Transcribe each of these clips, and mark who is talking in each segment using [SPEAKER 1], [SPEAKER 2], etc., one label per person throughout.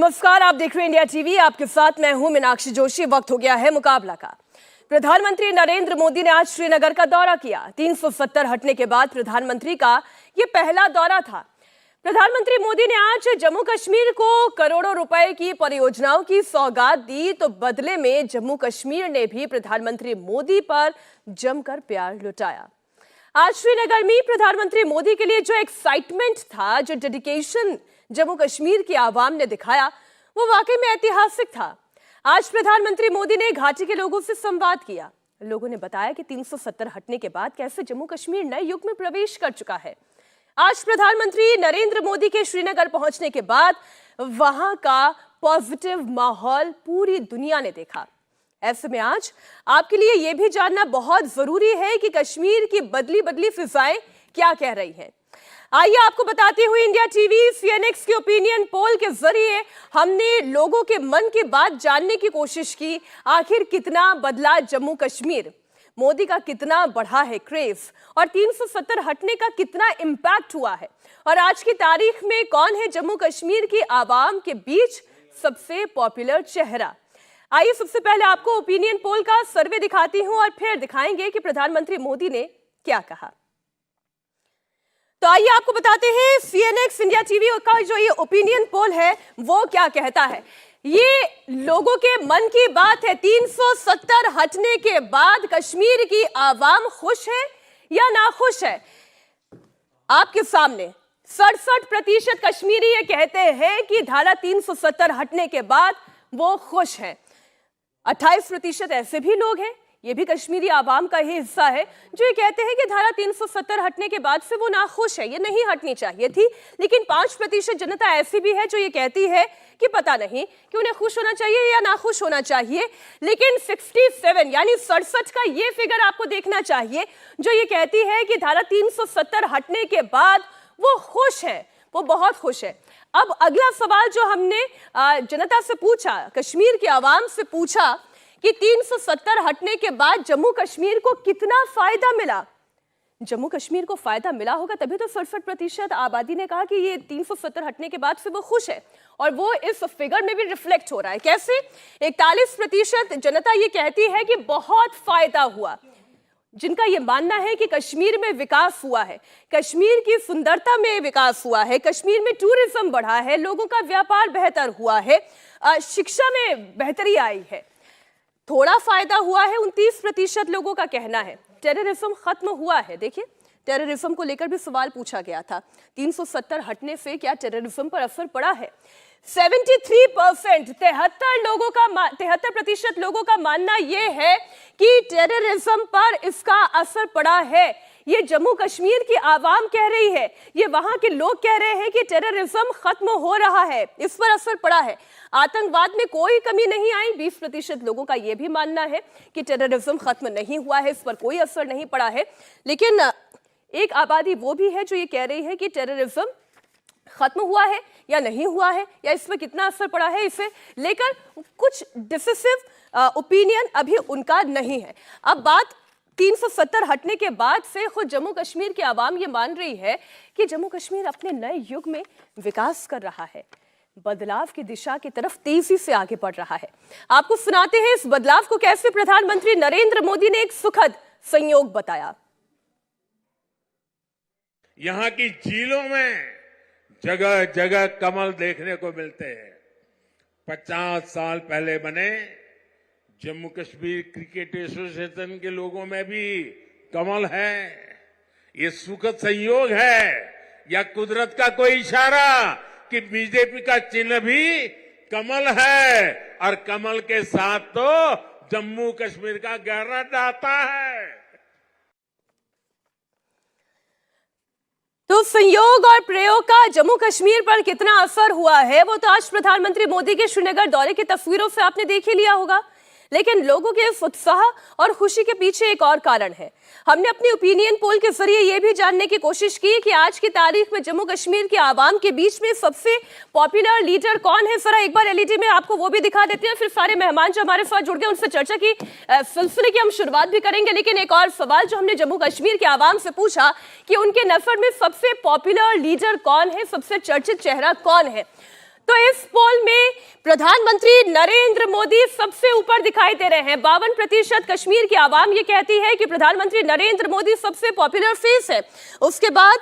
[SPEAKER 1] नमस्कार, आप देख रहे हैं इंडिया टीवी। आपके साथ मैं हूं मीनाक्षी जोशी। वक्त हो गया है मुकाबला का। प्रधानमंत्री नरेंद्र मोदी ने आज श्रीनगर का दौरा किया। 370 हटने के बाद प्रधानमंत्री का यह पहला दौरा था। प्रधानमंत्री मोदी ने आज जम्मू कश्मीर को करोड़ों रुपए की परियोजनाओं की सौगात दी, तो बदले में जम्मू कश्मीर ने भी प्रधानमंत्री मोदी पर जमकर प्यार लुटाया। आज श्रीनगर में प्रधानमंत्री मोदी के लिए जो एक्साइटमेंट था, जो डेडिकेशन जम्मू कश्मीर की आवाम ने दिखाया, वो वाकई में ऐतिहासिक था। आज प्रधानमंत्री मोदी ने घाटी के लोगों से संवाद किया। लोगों ने बताया कि 370 हटने के बाद कैसे जम्मू कश्मीर नए युग में प्रवेश कर चुका है। आज प्रधानमंत्री नरेंद्र मोदी के श्रीनगर पहुंचने के बाद वहां का पॉजिटिव माहौल पूरी दुनिया ने देखा। ऐसे में आज आपके लिए यह भी जानना बहुत जरूरी है कि कश्मीर की बदली बदली फिजाएं क्या कह रही हैं। आइए आपको बताते हुए इंडिया टीवी सीएनएक्स के ओपिनियन पोल के जरिए हमने लोगों के मन की बात जानने की कोशिश की। आखिर कितना बदला जम्मू कश्मीर, मोदी का कितना बढ़ा है क्रेज, और 370 हटने का कितना इंपैक्ट हुआ है, और आज की तारीख में कौन है जम्मू कश्मीर की आवाम के बीच सबसे पॉपुलर चेहरा। आइए सबसे पहले आपको ओपिनियन पोल का सर्वे दिखाती हूं और फिर दिखाएंगे कि प्रधानमंत्री मोदी ने क्या कहा। तो आइए आपको बताते हैं सीएनएक्स इंडिया टीवी का जो ये ओपिनियन पोल है वो क्या कहता है। ये लोगों के मन की बात है। 370 हटने के बाद कश्मीर की आवाम खुश है या नाखुश है? आपके सामने 67% कश्मीरी ये कहते हैं कि धारा 370 हटने के बाद वो खुश हैं। 28% ऐसे भी लोग हैं, ये भी कश्मीरी आवाम का ही हिस्सा है, जो ये कहते हैं कि धारा 370 हटने के बाद से वो नाखुश है, ये नहीं हटनी चाहिए थी। लेकिन 5% जनता ऐसी भी है जो ये कहती है कि पता नहीं कि उन्हें खुश होना चाहिए या नाखुश होना चाहिए। लेकिन 67 यानी 67 का ये फिगर आपको देखना चाहिए, जो ये कहती है कि धारा 370 हटने के बाद वो खुश है, वो बहुत खुश है। अब अगला सवाल जो हमने जनता से पूछा, कश्मीर की आवाम से पूछा कि 370 हटने के बाद जम्मू कश्मीर को कितना फायदा मिला। जम्मू कश्मीर को फायदा मिला होगा तभी तो 67% आबादी ने कहा कि ये 370 हटने के बाद से वो खुश है, और वो इस फिगर में भी रिफ्लेक्ट हो रहा है। कैसे? 41% जनता ये कहती है कि बहुत फायदा हुआ, जिनका ये मानना है कि कश्मीर में विकास हुआ है, कश्मीर की सुंदरता में विकास हुआ है, कश्मीर में टूरिज्म बढ़ा है, लोगों का व्यापार बेहतर हुआ है, शिक्षा में बेहतरी आई है। थोड़ा फायदा हुआ है 29% लोगों का कहना है। टेररिज्म खत्म हुआ है। देखिए, टेररिज्म को लेकर भी सवाल पूछा गया था, 370 हटने से क्या टेररिज्म पर असर पड़ा है? 73% 73% लोगों का मानना यह है कि टेररिज्म पर इसका असर पड़ा है। ये जम्मू कश्मीर की आवाम कह रही है, ये वहां के लोग कह रहे हैं कि टेररिज्म खत्म हो रहा है, इस पर असर पड़ा है। आतंकवाद में कोई कमी नहीं आई। 20% लोगों का यह भी मानना है कि टेररिज्म खत्म नहीं हुआ है, इस पर कोई असर नहीं पड़ा है। लेकिन एक आबादी वो भी है जो ये कह रही है कि टेररिज्म खत्म हुआ है या नहीं हुआ है, या इस पर कितना असर पड़ा है, इसे लेकर कुछ डिसिसिव ओपिनियन अभी उनका नहीं है। अब बात 370 हटने के बाद से खुद जम्मू कश्मीर की आवाम ये मान रही है कि जम्मू कश्मीर अपने नए युग में विकास कर रहा है, बदलाव की दिशा की तरफ तेजी से आगे बढ़ रहा है। आपको सुनाते हैं इस बदलाव को कैसे प्रधानमंत्री नरेंद्र मोदी ने एक सुखद संयोग बताया।
[SPEAKER 2] यहाँ की झीलों में जगह जगह कमल देखने को मिलते हैं। 50 साल पहले बने जम्मू कश्मीर क्रिकेट एसोसिएशन के लोगों में भी कमल है। ये सुखद संयोग है या कुदरत का कोई इशारा कि बीजेपी का चिन्ह भी कमल है, और कमल के साथ तो जम्मू कश्मीर का गहरा नाता है।
[SPEAKER 1] तो संयोग और प्रयोग का जम्मू कश्मीर पर कितना असर हुआ है वो तो आज प्रधानमंत्री मोदी के श्रीनगर दौरे की तस्वीरों से आपने देख ही लिया होगा। लेकिन लोगों के इस उत्साह और खुशी के पीछे एक और कारण है। हमने अपनी ओपिनियन पोल के जरिए यह भी जानने की कोशिश की कि आज की तारीख में जम्मू कश्मीर के आवाम के बीच में सबसे पॉपुलर लीडर कौन है। जरा एक बार एलईडी में आपको वो भी दिखा देते हैं, फिर सारे मेहमान जो हमारे साथ जुड़ गए उनसे चर्चा की सिलसिले की हम शुरुआत भी करेंगे। लेकिन एक और सवाल जो हमने जम्मू कश्मीर के आवाम से पूछा कि उनके नफर में सबसे पॉपुलर लीडर कौन है, सबसे चर्चित चेहरा कौन है, तो इस पोल में प्रधानमंत्री नरेंद्र मोदी सबसे ऊपर दिखाई दे रहे हैं। 52% कश्मीर की आवाम ये कहती है कि प्रधानमंत्री नरेंद्र मोदी सबसे पॉपुलर फेस है। उसके बाद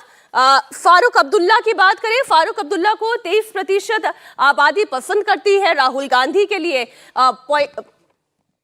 [SPEAKER 1] फारूक अब्दुल्ला की बात करें, फारूक अब्दुल्ला को 23% आबादी पसंद करती है। राहुल गांधी के लिए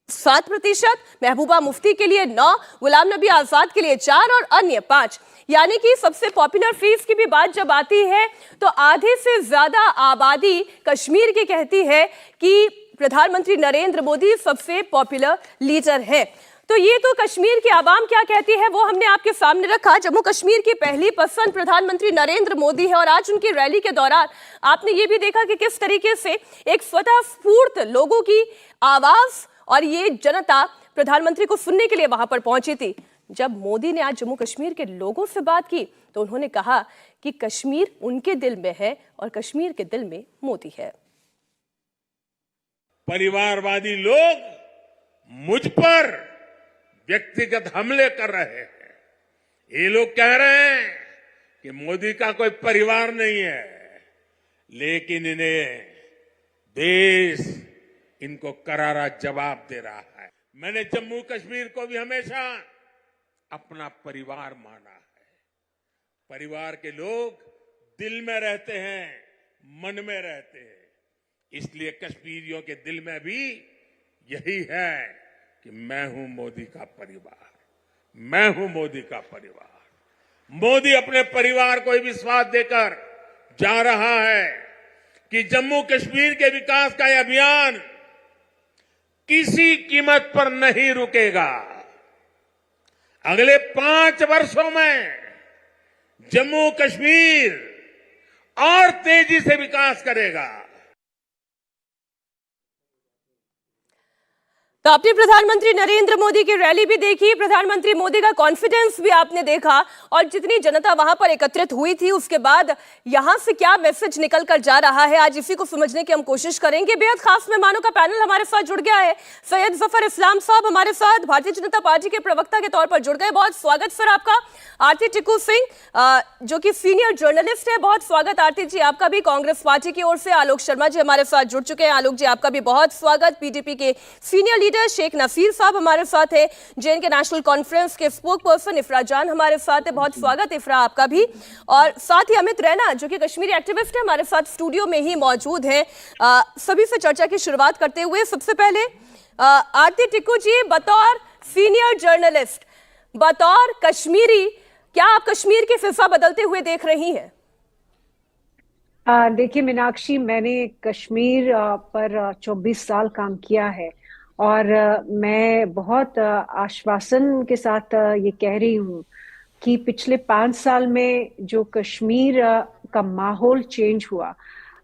[SPEAKER 1] 7%, महबूबा मुफ्ती के लिए 9%, गुलाम नबी आजाद के लिए 4% और अन्य 5%। यानी कि सबसे पॉपुलर फेस की भी बात जब आती है तो आधे से ज्यादा आबादी कश्मीर की कहती है कि प्रधानमंत्री नरेंद्र मोदी सबसे पॉपुलर लीडर है। तो ये तो कश्मीर की आवाम क्या कहती है वो हमने आपके सामने रखा। जम्मू कश्मीर की पहली पसंद प्रधानमंत्री नरेंद्र मोदी है और आज उनकी रैली के दौरान आपने ये भी देखा कि किस तरीके से एक स्वतः स्फूर्त लोगों की आवाज और ये जनता प्रधानमंत्री को सुनने के लिए वहां पर पहुंची थी। जब मोदी ने आज जम्मू कश्मीर के लोगों से बात की तो उन्होंने कहा कि कश्मीर उनके दिल में है और कश्मीर के दिल में मोदी है।
[SPEAKER 2] परिवारवादी लोग मुझ पर व्यक्तिगत हमले कर रहे हैं। ये लोग कह रहे हैं कि मोदी का कोई परिवार नहीं है, लेकिन इन्हें देश इनको करारा जवाब दे रहा है। मैंने जम्मू कश्मीर को भी हमेशा अपना परिवार माना है। परिवार के लोग दिल में रहते हैं, मन में रहते हैं। इसलिए कश्मीरियों के दिल में भी यही है कि मैं हूं मोदी का परिवार, मैं हूं मोदी का परिवार। मोदी अपने परिवार को विश्वास देकर जा रहा है कि जम्मू कश्मीर के विकास का यह अभियान किसी कीमत पर नहीं रुकेगा। अगले 5 वर्षों में जम्मू कश्मीर और तेजी से विकास करेगा।
[SPEAKER 1] तो आपने प्रधानमंत्री नरेंद्र मोदी की रैली भी देखी, प्रधानमंत्री मोदी का कॉन्फिडेंस भी आपने देखा और जितनी जनता वहां पर एकत्रित हुई थी उसके बाद यहां से क्या मैसेज निकल कर जा रहा है, आज इसी को समझने की हम कोशिश करेंगे। बेहद खास मेहमानों का पैनल हमारे साथ जुड़ गया है। सैयद जफर इस्लाम साहब हमारे साथ भारतीय जनता पार्टी के प्रवक्ता के तौर पर जुड़ गए, बहुत स्वागत सर आपका। आरती टिक्कू सिंह जो कि सीनियर जर्नलिस्ट है, बहुत स्वागत आरती जी आपका भी। कांग्रेस पार्टी की ओर से आलोक शर्मा जी हमारे साथ जुड़ चुके हैं, आलोक जी आपका भी बहुत स्वागत। पीडीपी के सीनियर शेख नसीर साहब हमारे साथ है, जेएनके नेशनल कॉन्फ्रेंस के स्पोक पर्सन इफ्रा जान हमारे साथ है, बहुत स्वागत इफ्रा आपका भी। और साथ ही अमित रैना जो कि कश्मीरी एक्टिविस्ट है हमारे साथ स्टूडियो में ही मौजूद है। सभी से चर्चा की शुरुआत करते हुए सबसे पहले आरती टिक्कू जी, बतौर सीनियर जर्नलिस्ट, बतौर कश्मीरी, क्या आप कश्मीर की फिजा बदलते हुए देख रही हैं?
[SPEAKER 3] देखिए मीनाक्षी, मैंने कश्मीर पर 24 साल काम किया है और मैं बहुत आश्वासन के साथ ये कह रही हूँ कि पिछले 5 साल में जो कश्मीर का माहौल चेंज हुआ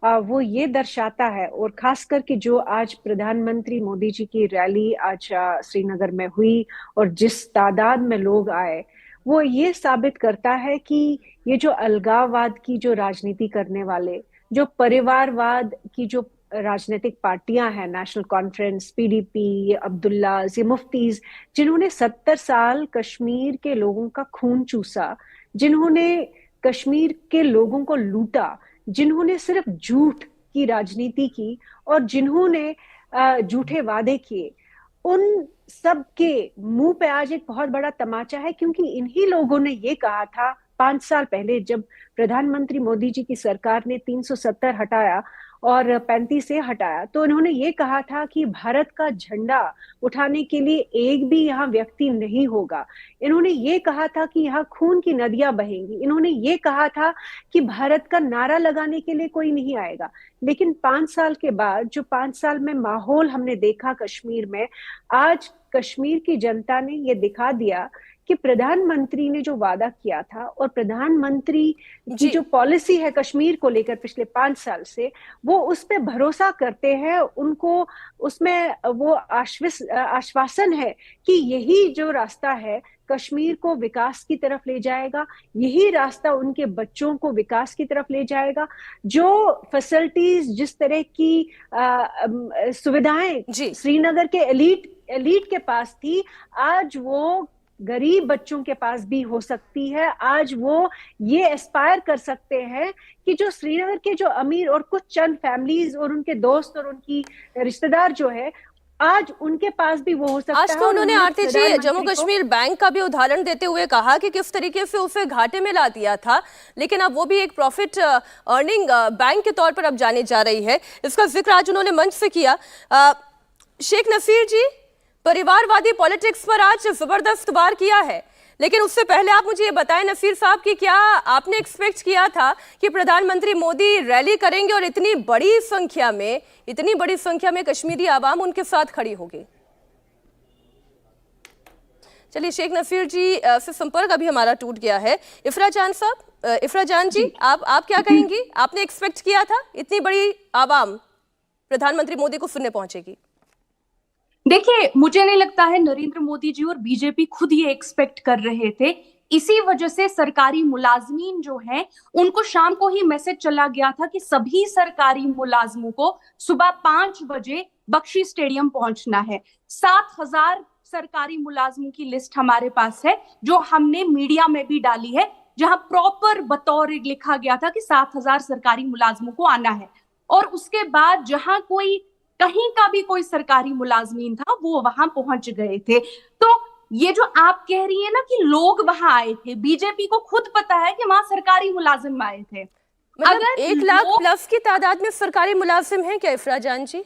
[SPEAKER 3] वो ये दर्शाता है, और खास करके जो आज प्रधानमंत्री मोदी जी की रैली आज श्रीनगर में हुई और जिस तादाद में लोग आए, वो ये साबित करता है कि ये जो अलगाववाद की जो राजनीति करने वाले, जो परिवारवाद की जो राजनीतिक पार्टियां हैं, नेशनल कॉन्फ्रेंस, पीडीपी, अब्दुल्ला, ये मुफ्तीज, जिन्होंने 70 साल कश्मीर के लोगों का खून चूसा, जिन्होंने कश्मीर के लोगों को लूटा, जिन्होंने सिर्फ झूठ की राजनीति की और जिन्होंने झूठे वादे किए, उन सब के मुंह पे आज एक बहुत बड़ा तमाचा है। क्योंकि इन्हीं लोगों ने ये कहा था 5 साल पहले, जब प्रधानमंत्री मोदी जी की सरकार ने 370 हटाया और 35 से हटाया, तो इन्होंने ये कहा था कि भारत का झंडा उठाने के लिए एक भी यहाँ व्यक्ति नहीं होगा। इन्होंने ये कहा था कि यहाँ खून की नदियां बहेंगी। इन्होंने ये कहा था कि भारत का नारा लगाने के लिए कोई नहीं आएगा। लेकिन 5 साल के बाद, जो 5 साल में माहौल हमने देखा कश्मीर में, आज कश्मीर की जनता ने ये दिखा दिया कि प्रधानमंत्री ने जो वादा किया था और प्रधानमंत्री की जो पॉलिसी है कश्मीर को लेकर पिछले 5 साल से, वो उस पे भरोसा करते हैं। उनको उसमें वो आश्वासन है कि यही जो रास्ता है कश्मीर को विकास की तरफ ले जाएगा, यही रास्ता उनके बच्चों को विकास की तरफ ले जाएगा। जो फैसिलिटीज, जिस तरह की सुविधाएं श्रीनगर के एलीट के पास थी, आज वो गरीब बच्चों के पास भी हो सकती है। आज वो ये एस्पायर कर सकते हैं कि जो श्रीनगर के जो अमीर और कुछ चंद फैमिलीज और उनके दोस्त और उनकी रिश्तेदार जो है, आज उनके पास भी वो हो सकता है।
[SPEAKER 1] आज तो उन्होंने आरती जी
[SPEAKER 3] प्रधानमंत्री
[SPEAKER 1] जम्मू
[SPEAKER 3] को
[SPEAKER 1] कश्मीर बैंक का भी उदाहरण देते हुए कहा कि किस तरीके से उसे घाटे में ला दिया था, लेकिन अब वो भी एक प्रॉफिट अर्निंग बैंक के तौर पर अब जानी जा रही है। इसका जिक्र आज उन्होंने मंच से किया। शेख नसीर जी, परिवारवादी पॉलिटिक्स पर आज जबरदस्त वार किया है, लेकिन उससे पहले आप मुझे ये बताएं नसीर साहब कि क्या आपने एक्सपेक्ट किया था कि प्रधानमंत्री मोदी रैली करेंगे और इतनी बड़ी संख्या में कश्मीरी आवाम उनके साथ खड़ी होगी? चलिए, शेख नसीर जी से संपर्क अभी हमारा टूट गया है। इफ्रा जान साहब, इफ्रा जान जी, आप क्या कहेंगी? आपने एक्सपेक्ट किया था इतनी बड़ी आवाम प्रधानमंत्री मोदी को सुनने पहुंचेगी?
[SPEAKER 4] देखिए, मुझे नहीं लगता है नरेंद्र मोदी जी और बीजेपी खुद ये एक्सपेक्ट कर रहे थे। इसी वजह से सरकारी मुलाजमीन जो हैं, उनको शाम को ही मैसेज चला गया था कि सभी सरकारी मुलाजमों को सुबह 5 बजे बख्शी स्टेडियम पहुंचना है। 7,000 सरकारी मुलाजमों की लिस्ट हमारे पास है, जो हमने मीडिया में भी डाली है, जहां प्रॉपर बतौर लिखा गया था कि 7,000 सरकारी मुलाजमों को आना है। और उसके बाद जहां कहीं का भी कोई सरकारी मुलाजमीन था, वो वहां पहुंच गए थे। तो ये जो आप कह रही है ना कि लोग वहां आए थे, बीजेपी को खुद पता है कि वहां सरकारी मुलाजिम आए थे।
[SPEAKER 1] मतलब
[SPEAKER 4] अगर
[SPEAKER 1] 1 लाख प्लस की तादाद में सरकारी मुलाजिम हैं क्या इफ्रा जान जी?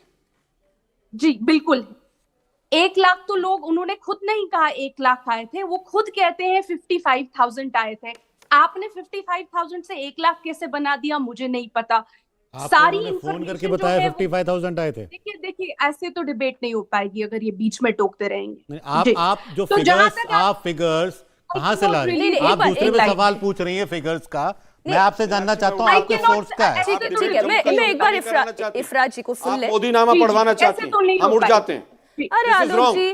[SPEAKER 4] जी बिल्कुल, 1 लाख तो लोग, उन्होंने खुद नहीं कहा 1 लाख आए थे, वो खुद कहते हैं 55,000 आए थे। आपने 55,000 से 1 लाख कैसे बना दिया, मुझे नहीं पता। सारी
[SPEAKER 5] फोन करके बताया 55,000 आए थे।
[SPEAKER 4] देखिए ऐसे तो डिबेट नहीं हो पाएगी अगर ये बीच में टोकते रहेंगे।
[SPEAKER 5] आप जो
[SPEAKER 4] तो
[SPEAKER 5] फिगर्स कहां से ला रही हैं? आप दूसरे पे सवाल पूछ रही हैं फिगर्स का। मैं आपसे जानना चाहता हूं आपके सोर्स क्या है।
[SPEAKER 1] ठीक है, मैं एक बार इफ्रा जी को सुन ले।
[SPEAKER 6] मोदीनामा पढ़वाना चाहती हैं, हम उठ जाते हैं।
[SPEAKER 1] अरे आलोक जी,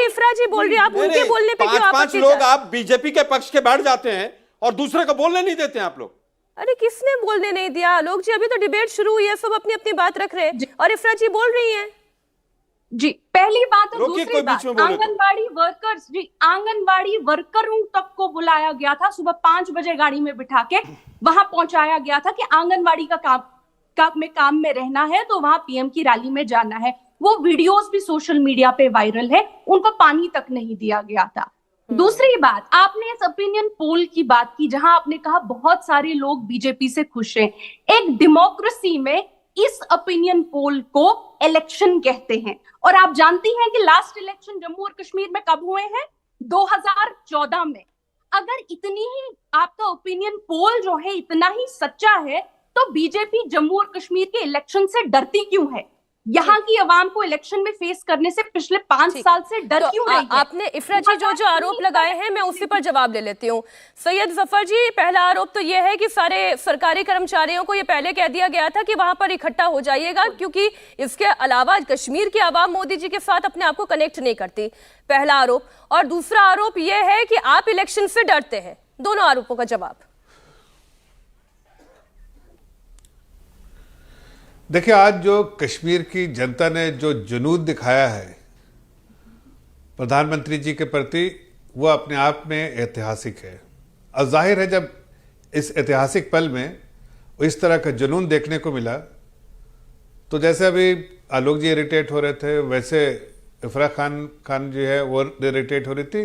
[SPEAKER 1] इफ्रा जी बोल रही है, आप उनके बोलने पे क्यों
[SPEAKER 6] पांच लोग आप बीजेपी के पक्ष के बैठ जाते हैं और दूसरे को बोलने नहीं देते हैं आप लोग।
[SPEAKER 1] अरे किसने बोलने नहीं दिया आलोक जी? अभी तो डिबेट शुरू हुई है, सब अपनी अपनी बात रख रहे हैं और इफ्रा जी बोल रही हैं।
[SPEAKER 4] जी, पहली बात और दूसरी बात, आंगनबाड़ी वर्कर्स जी, आंगनबाड़ी वर्करों तक को बुलाया गया था, सुबह 5 बजे गाड़ी में बिठा के वहां पहुंचाया गया था कि आंगनबाड़ी का काम में रहना है तो वहां पीएम की रैली में जाना है। वो वीडियोस भी सोशल मीडिया पे वायरल है, उनको पानी तक नहीं दिया गया था। दूसरी बात, आपने इस ओपिनियन पोल की बात की जहां आपने कहा बहुत सारे लोग बीजेपी से खुश हैं। एक डेमोक्रेसी में इस ओपिनियन पोल को इलेक्शन कहते हैं, और आप जानती हैं कि लास्ट इलेक्शन जम्मू और कश्मीर में कब हुए हैं? 2014 में। अगर इतनी ही आपका ओपिनियन पोल जो है इतना ही सच्चा है, तो बीजेपी जम्मू और कश्मीर के इलेक्शन से डरती क्यों है? यहाँ की आवाम को इलेक्शन में फेस करने से पिछले 5 साल से डर क्यों रही है?
[SPEAKER 1] आपने इफ्रा जी जो आरोप लगाए हैं, मैं उसी पर जवाब ले लेती हूँ। सैयद जफर जी, पहला आरोप तो यह है कि सारे सरकारी कर्मचारियों को यह पहले कह दिया गया था कि वहां पर इकट्ठा हो जाइएगा, क्योंकि इसके अलावा कश्मीर की आवाम मोदी जी के साथ अपने आप को कनेक्ट नहीं करती। पहला आरोप। और दूसरा आरोप यह है कि आप इलेक्शन से डरते हैं। दोनों आरोपों का जवाब।
[SPEAKER 7] देखिए, आज जो कश्मीर की जनता ने जो जुनून दिखाया है प्रधानमंत्री जी के प्रति, वो अपने आप में ऐतिहासिक है। और जाहिर है जब इस ऐतिहासिक पल में इस तरह का जुनून देखने को मिला, तो जैसे अभी आलोक जी इरिटेट हो रहे थे, वैसे इफ्रा खान जो है वो इरिटेट हो रही थी,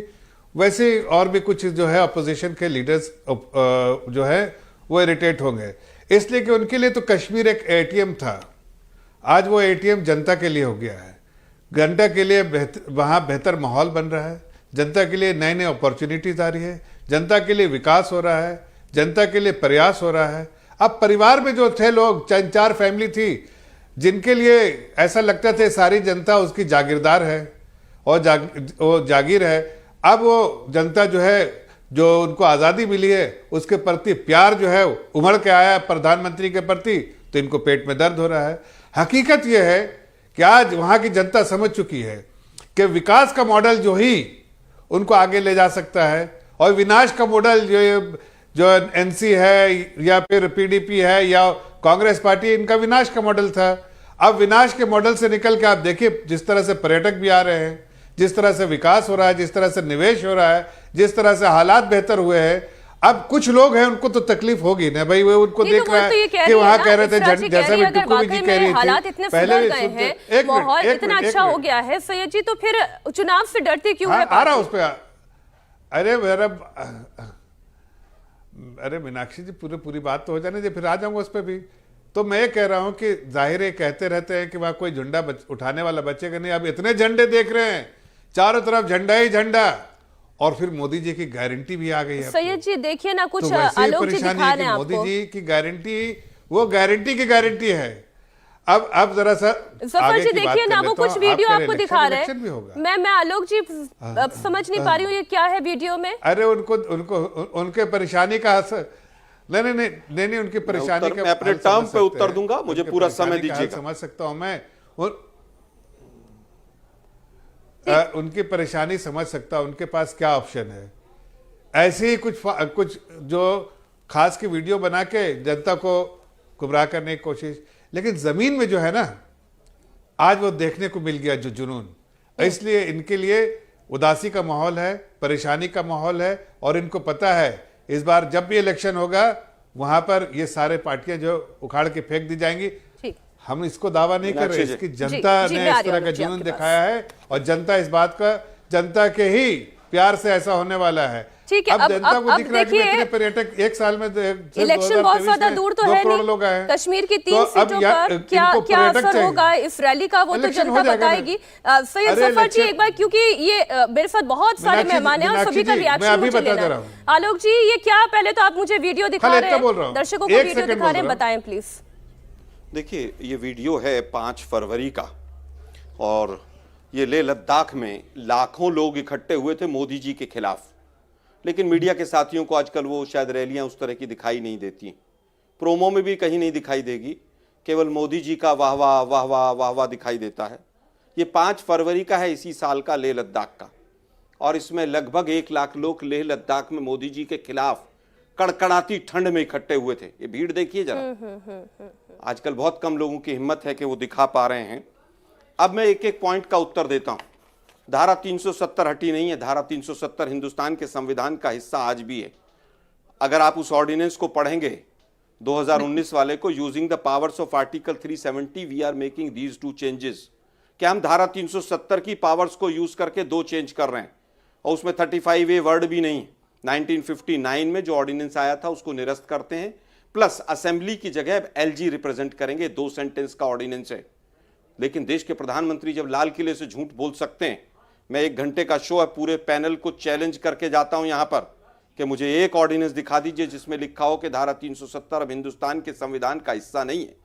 [SPEAKER 7] वैसे और भी कुछ जो है अपोजिशन के लीडर्स जो है वो इरिटेट होंगे, इसलिए कि उनके लिए तो कश्मीर एक एटीएम था। आज वो एटीएम जनता के लिए हो गया है। जनता के लिए वहाँ बेहतर माहौल बन रहा है, जनता के लिए नए नए अपॉर्चुनिटीज आ रही है, जनता के लिए विकास हो रहा है, जनता के लिए प्रयास हो रहा है। अब परिवार में जो थे लोग, 4 फैमिली थी जिनके लिए ऐसा लगता था सारी जनता उसकी जागीरदार है और वो जागीर है, अब वो जनता जो है, जो उनको आज़ादी मिली है उसके प्रति प्यार जो है उमड़ के आया है प्रधानमंत्री के प्रति, तो इनको पेट में दर्द हो रहा है। हकीकत यह है कि आज वहाँ की जनता समझ चुकी है कि विकास का मॉडल जो ही उनको आगे ले जा सकता है, और विनाश का मॉडल जो एनसी है या फिर पीडीपी है या कांग्रेस पार्टी, इनका विनाश का मॉडल था। अब विनाश के मॉडल से निकल के आप देखिए जिस तरह से पर्यटक भी आ रहे हैं, जिस तरह से विकास हो रहा है, जिस तरह से निवेश हो रहा है, जिस तरह से हालात बेहतर हुए हैं, अब कुछ लोग हैं उनको तो तकलीफ होगी ना भाई, वो उनको देख रहा है कि वहां कह रहे थे जैसा भी टुकु जी कह रही
[SPEAKER 1] हालात
[SPEAKER 7] थी
[SPEAKER 1] इतने
[SPEAKER 7] पहले
[SPEAKER 1] सुधर गए हैं, माहौल इतना अच्छा हो गया है सैयद जी, तो फिर चुनाव से डरते क्यों है?
[SPEAKER 7] आ रहा उस पे। अरे मीनाक्षी जी पूरी बात तो हो जाने दे, फिर आ जाऊंगा उस पर भी। तो मैं ये कह रहा हूं कि जाहिर है कहते रहते हैं कि वहां कोई झंडा उठाने वाला बचेगा नहीं। अब इतने झंडे देख रहे हैं, चारों तरफ झंडा ही झंडा, और फिर मोदी जी की गारंटी भी आ गई है।
[SPEAKER 1] सैयद जी देखिए ना, कुछ
[SPEAKER 7] तो
[SPEAKER 1] आलोक जी दिखा रहे हैं आपको।
[SPEAKER 7] मोदी जी की गारंटी वो गारंटी की गारंटी है। अब जरा सा
[SPEAKER 1] जफर जी देखिए ना, वो कुछ वीडियो आपको दिखा रहे हैं। मैं आलोक जी अब समझ नहीं पा रही हूँ ये क्या है वीडियो में।
[SPEAKER 7] अरे उनके परेशानी का नहीं उनकी परेशानी का
[SPEAKER 6] मैं अपने टर्म पे उत्तर दूंगा, मुझे पूरा समय दीजिएगा।
[SPEAKER 7] समझ सकता हूं मैं उनकी परेशानी समझ सकता हूं, उनके पास क्या ऑप्शन है। ऐसे ही कुछ जो खास की वीडियो बना के जनता को गुमराह करने की कोशिश, लेकिन जमीन में जो है ना, आज वो देखने को मिल गया जो जुनून। इसलिए इनके लिए उदासी का माहौल है, परेशानी का माहौल है, और इनको पता है इस बार जब भी इलेक्शन होगा वहां पर ये सारे पार्टियां जो उखाड़ के फेंक दी जाएंगी। हम इसको दावा नहीं कर रहे, इसकी जनता ने इस तरह का जुनून दिखाया है, और जनता इस बात का, जनता के ही प्यार से ऐसा होने वाला है।
[SPEAKER 1] ठीक है,
[SPEAKER 7] अब जनता को दिख रहा है कि इतने पर्यटक एक साल में
[SPEAKER 1] इलेक्शन बहुत ज्यादा दूर तो है नहीं, कश्मीर की 3 सीटों पर क्या असर होगा इस रैली का, वो तो जनता बताएगी। सैयद जफर जी एक बार, क्योंकि ये मेरे साथ बहुत सारे मेहमान हैं और सभी का रिएक्शन मुझे लेना है। आलोक जी ये क्या, पहले तो आप मुझे वीडियो दिखा रहे हैं, दर्शकों को वीडियो दिखा रहे हैं, बताएं प्लीज।
[SPEAKER 6] देखिए ये वीडियो है 5 फरवरी का, और ये लेह लद्दाख में लाखों लोग इकट्ठे हुए थे मोदी जी के खिलाफ। लेकिन मीडिया के साथियों को आजकल वो शायद रैलियां उस तरह की दिखाई नहीं देती, प्रोमो में भी कहीं नहीं दिखाई देगी, केवल मोदी जी का वाह वाह वाह वाह वाह वाह दिखाई देता है। ये 5 फरवरी का है, इसी साल का, लेह लद्दाख का, और इसमें लगभग 1 लाख लोग लेह लद्दाख में मोदी जी के खिलाफ कड़कड़ाती ठंड में इकट्ठे हुए थे। ये भीड़ देखिए जरा, आजकल बहुत कम लोगों की हिम्मत है कि वो दिखा पा रहे हैं। अब मैं एक एक पॉइंट का उत्तर देता हूं। धारा 370 हटी नहीं है, धारा 370 हिंदुस्तान के संविधान का हिस्सा आज भी है। अगर आप उस ऑर्डिनेंस को पढ़ेंगे 2019 वाले को, using the powers of article 370 we are making these 2 changes, कि हम धारा 370 की पावर्स को यूज करके 2 चेंज कर रहे हैं, और उसमें 35A वर्ड भी नहीं है। 1959 में जो ऑर्डिनेंस आया था उसको निरस्त करते हैं, प्लस असेंबली की जगह LG रिप्रेजेंट करेंगे, 2 सेंटेंस का ऑर्डिनेंस है। लेकिन देश के प्रधानमंत्री जब लाल किले से झूठ बोल सकते हैं, मैं 1 घंटे का शो है, पूरे पैनल को चैलेंज करके जाता हूं यहां पर कि मुझे एक ऑर्डिनेंस दिखा दीजिए जिसमें लिखा हो कि धारा 370 अब हिंदुस्तान के संविधान का हिस्सा नहीं है।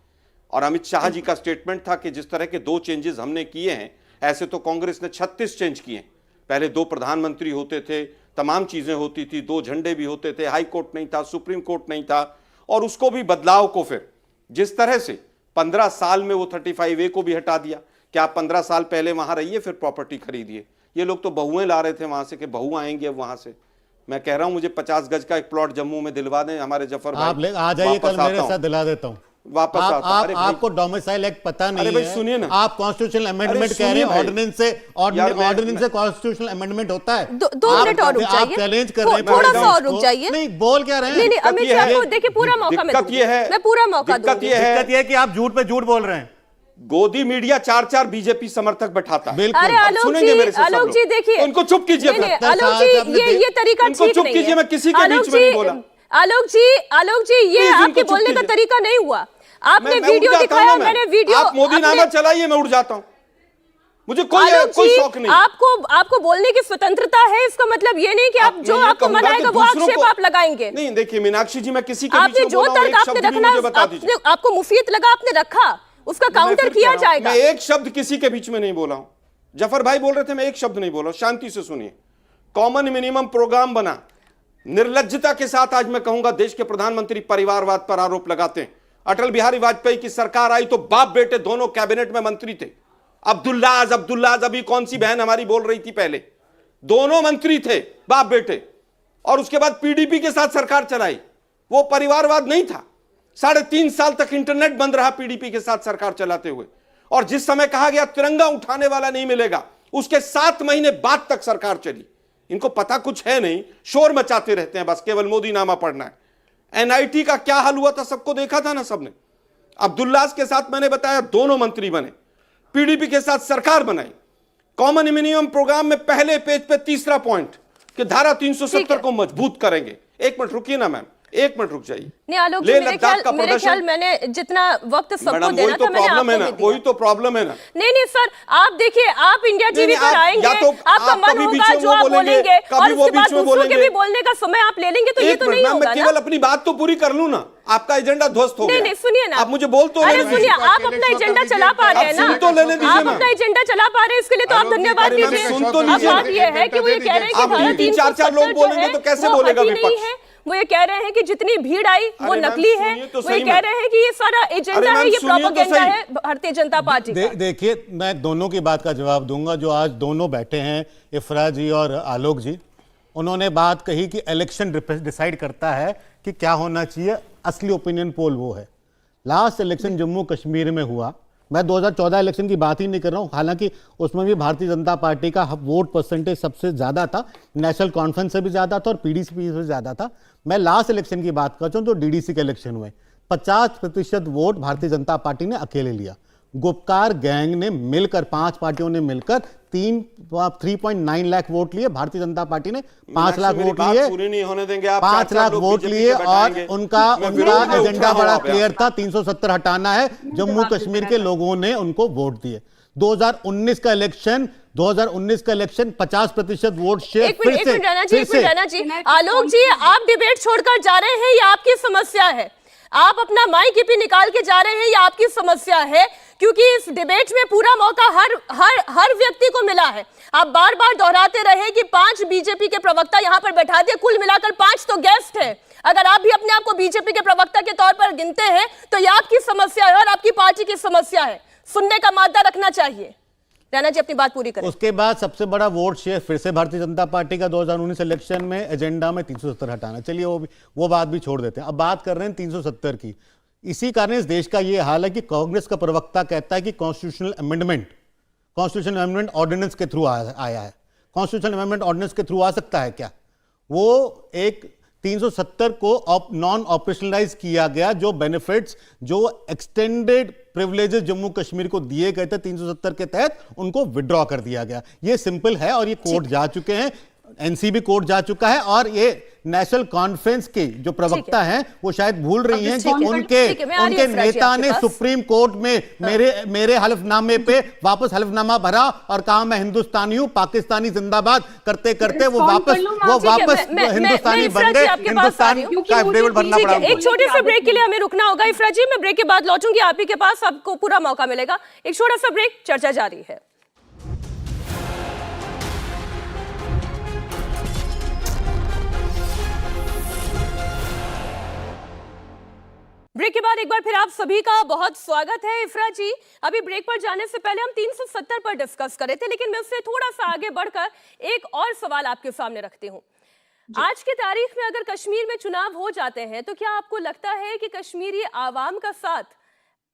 [SPEAKER 6] और अमित शाह जी का स्टेटमेंट था कि जिस तरह के 2 चेंजेस हमने किए हैं, ऐसे तो कांग्रेस ने 36 चेंज किए हैं। पहले 2 प्रधानमंत्री होते थे, तमाम चीजें होती थी, 2 झंडे भी होते थे, हाई कोर्ट नहीं था, सुप्रीम कोर्ट नहीं था, और उसको भी बदलाव को फिर जिस तरह से 15 साल में वो 35A को भी हटा दिया कि आप 15 साल पहले वहां रहिए फिर प्रॉपर्टी खरीदिए। ये लोग तो बहुएं ला रहे थे वहां से कि बहू आएंगे अब वहां से। मैं कह रहा हूं मुझे 50 गज का एक प्लॉट जम्मू में दिलवा दें हमारे जफर भाई,
[SPEAKER 5] आप आ जाइए, कल मेरे साथ दिला देता हूं।
[SPEAKER 6] वापस
[SPEAKER 5] आपको डोमिसाइल एक्ट पता नहीं है,
[SPEAKER 6] सुनिए ना,
[SPEAKER 5] आप कॉन्स्टिट्यूशनल अमेंडमेंट कह रहे हैं, ऑर्डिनेंस से कॉन्स्टिट्यूशनल अमेंडमेंट होता है।
[SPEAKER 1] 2 मिनट और रुक जाइए,
[SPEAKER 5] आप चैलेंज कर रहे हैं,
[SPEAKER 1] थोड़ा सा और रुक जाइए।
[SPEAKER 5] नहीं बोल क्या रहे हैं?
[SPEAKER 1] नहीं अमित शाह को देखिए पूरा मौका मैं पूरा मौका दूंगी।
[SPEAKER 6] दिक्कत
[SPEAKER 5] ये है कि आप झूठ पे झूठ बोल रहे हैं।
[SPEAKER 6] गोदी मीडिया 4 बीजेपी समर्थक बैठाता है।
[SPEAKER 1] अरे आलोक जी देखिए,
[SPEAKER 6] उनको चुप कीजिए।
[SPEAKER 1] आलोक जी ये तरीका ठीक नहीं है।
[SPEAKER 6] चुप कीजिए, मैं किसी के बीच में नहीं बोला।
[SPEAKER 1] आलोक जी ये आपके बोलने का तरीका नहीं हुआ। आपने वीडियो दिखाया, मैंने वीडियो,
[SPEAKER 6] आप मोदी नामा चलाइए, मैं उड़ जाता हूं, मुझे कोई शौक नहीं।
[SPEAKER 1] आपको बोलने की स्वतंत्रता है, इसका मतलब ये नहीं कि आप जो आपको मन आएगा वो आक्षेप आप लगाएंगे।
[SPEAKER 6] नहीं देखिए मीनाक्षी जी, मैं किसी के बीच
[SPEAKER 1] आपने जो तर्क आपने रखना, आपको मुफीद लगा आपने रखा, उसका काउंटर किया जाएगा।
[SPEAKER 6] मैं एक शब्द किसी के बीच में नहीं बोला हूं। जफर भाई बोल रहे थे, मैं एक शब्द नहीं बोला। शांति से सुनिए। कॉमन मिनिमम प्रोग्राम बना, निर्लज्जता के साथ आज मैं कहूंगा देश के प्रधानमंत्री परिवारवाद पर आरोप लगाते हैं। अटल बिहारी वाजपेयी की सरकार आई तो बाप बेटे दोनों कैबिनेट में मंत्री थे। अब्दुल्लाज अभी कौन सी बहन हमारी बोल रही थी, पहले दोनों मंत्री थे बाप बेटे, और उसके बाद पीडीपी के साथ सरकार चलाई। वो परिवारवाद नहीं था। 3.5 साल तक इंटरनेट बंद रहा पीडीपी के साथ सरकार चलाते हुए, और जिस समय कहा गया तिरंगा उठाने वाला नहीं मिलेगा, उसके 7 महीने बाद तक सरकार चली। इनको पता कुछ है नहीं, शोर मचाते रहते हैं, बस केवल मोदी नामा पढ़ना है। एनआईटी का क्या हाल हुआ था सबको देखा था ना सबने। अब्दुल्लाज के साथ मैंने बताया दोनों मंत्री बने, पीडीपी के साथ सरकार बनाई। कॉमन मिनिमम प्रोग्राम में पहले पेज पे तीसरा पॉइंट कि धारा 370 को मजबूत करेंगे। एक मिनट रुकिए ना मैम, एक मिनट रुक जाइए।
[SPEAKER 1] नहीं आलोक जी, मेरे ख्याल मैंने जितना वक्त सबको देना था मैंने आपको भी दिया।
[SPEAKER 6] वही तो प्रॉब्लम है ना।
[SPEAKER 1] नहीं सर, आप देखिए, आप इंडिया टीवी पर आएंगे, आपका मन होगा जो आप बोलेंगे, और उसके बाद दूसरों के भी बोलने का समय आप ले लेंगे, तो ये तो नहीं होगा ना।
[SPEAKER 6] केवल अपनी बात तो पूरी कर लूं ना, आपका एजेंडा ध्वस्त हो गया।
[SPEAKER 1] नहीं सुनिए ना,
[SPEAKER 6] आप मुझे बोल तो
[SPEAKER 1] अरे सुनिए, आप अपना एजेंडा चला पा रहे हैं ना, आप अपना एजेंडा चला पा रहे हैं, इसके लिए तो आप धन्यवाद दीजिए। अब बात ये है कि वो ये कह रहे हैं कि भारत
[SPEAKER 6] 370 लोग बोलेंगे तो कैसे बोलेगा विपक्ष।
[SPEAKER 1] वो ये कह रहे हैं कि जितनी भीड़ आई वो नकली है, वो ये कह रहे हैं कि ये सारा एजेंडा है, ये प्रोपेगेंडा है भारतीय जनता पार्टी का।
[SPEAKER 5] देखिए, मैं दोनों की बात का जवाब दूंगा। जो आज दोनों बैठे हैं, इफ्रा जी और आलोक जी, उन्होंने बात कही कि इलेक्शन डिसाइड करता है कि क्या होना चाहिए। असली ओपिनियन पोल वो है। लास्ट इलेक्शन जम्मू कश्मीर में हुआ, मैं 2014 इलेक्शन की बात ही नहीं कर रहा हूं, हालांकि उसमें भी भारतीय जनता पार्टी का वोट परसेंटेज सबसे ज्यादा था, नेशनल कॉन्फ्रेंस से भी ज्यादा था और पीडीपी से ज्यादा था। मैं लास्ट इलेक्शन की बात करता हूं, तो डीडीसी के इलेक्शन हुए, 50% वोट भारतीय जनता पार्टी ने अकेले लिया। गुपकार गैंग ने मिलकर, 5 पार्टियों ने मिलकर 3.9 लाख वोट लिए, भारतीय जनता पार्टी ने 5 लाख वोट लिए,
[SPEAKER 6] पूरी नहीं होने देंगे आप।
[SPEAKER 5] 5 लाख वोट लिए, और उनका एजेंडा बड़ा क्लियर था, 370 हटाना है। जम्मू कश्मीर के लोगों ने उनको वोट दिए। 2019 का इलेक्शन 50% वोट शेयर फिर से।
[SPEAKER 1] आलोक जी, आप डिबेट छोड़कर जा रहे हैं, ये आपकी समस्या है। आप अपना माइक भी निकाल के जा रहे हैं, ये आपकी समस्या है, क्योंकि इस डिबेट में पूरा मौका हर व्यक्ति को मिला है। आप बार बार दोहराते रहे कि 5 बीजेपी के प्रवक्ता यहां पर बैठा दिए, कुल मिलाकर 5 तो गेस्ट है। अगर आप भी अपने आप को बीजेपी के प्रवक्ता के तौर पर गिनते हैं तो यह आपकी समस्या है और आपकी पार्टी की समस्या है। सुनने का मादा रखना चाहिए। रैना जी, अपनी बात पूरी करें।
[SPEAKER 5] उसके बाद सबसे बड़ा वोट शेयर फिर से भारतीय जनता पार्टी का 2019 इलेक्शन में, एजेंडा में 370 हटाना। चलिए वो बात भी छोड़ देते हैं, अब बात कर रहे हैं 370 की। इसी कारण इस देश का ये हाल है कि कांग्रेस का प्रवक्ता कहता है कि कॉन्स्टिट्यूशनल अमेंडमेंट ऑर्डिनेंस के थ्रू आया है। कॉन्स्टिट्यूशनल अमेंडमेंट ऑर्डिनेंस के थ्रू आ सकता है क्या? वो एक 370 को नॉन ऑपरेशनलाइज किया गया, जो बेनिफिट्स, जो एक्सटेंडेड प्रिविलेजेस जम्मू कश्मीर को दिए गए थे 370 के तहत, उनको विड्रॉ कर दिया गया। ये सिंपल है और ये कोर्ट जा चुके हैं, एनसीबी कोर्ट जा चुका है, और ये नेशनल कॉन्फ्रेंस के जो प्रवक्ता हैं वो शायद भूल रही हैं कि उनके नेता ने सुप्रीम कोर्ट में मेरे हलफनामे पे वापस हलफनामा भरा और कहा मैं हिंदुस्तानी हूं, पाकिस्तानी जिंदाबाद करते करते वो वापस हिंदुस्तानी बन गए। हिंदुस्तान का एफिडेविट भरना पड़ा।
[SPEAKER 1] एक छोटे से ब्रेक के लिए हमें रुकना होगा इफ्रा जी, मैं ब्रेक के बाद लौटूंगी आप ही के पास, आपको पूरा मौका मिलेगा। एक छोटा सा ब्रेक, चर्चा जारी है। ब्रेक के बाद एक बार फिर आप सभी का बहुत स्वागत है। इफ्रा जी, अभी ब्रेक पर जाने से पहले हम 370 पर डिस्कस कर रहे थे, लेकिन मैं उससे थोड़ा सा आगे बढ़कर एक और सवाल आपके सामने रखती हूं। आज की तारीख में अगर कश्मीर में चुनाव हो जाते हैं तो क्या आपको लगता है कि कश्मीरी आवाम का साथ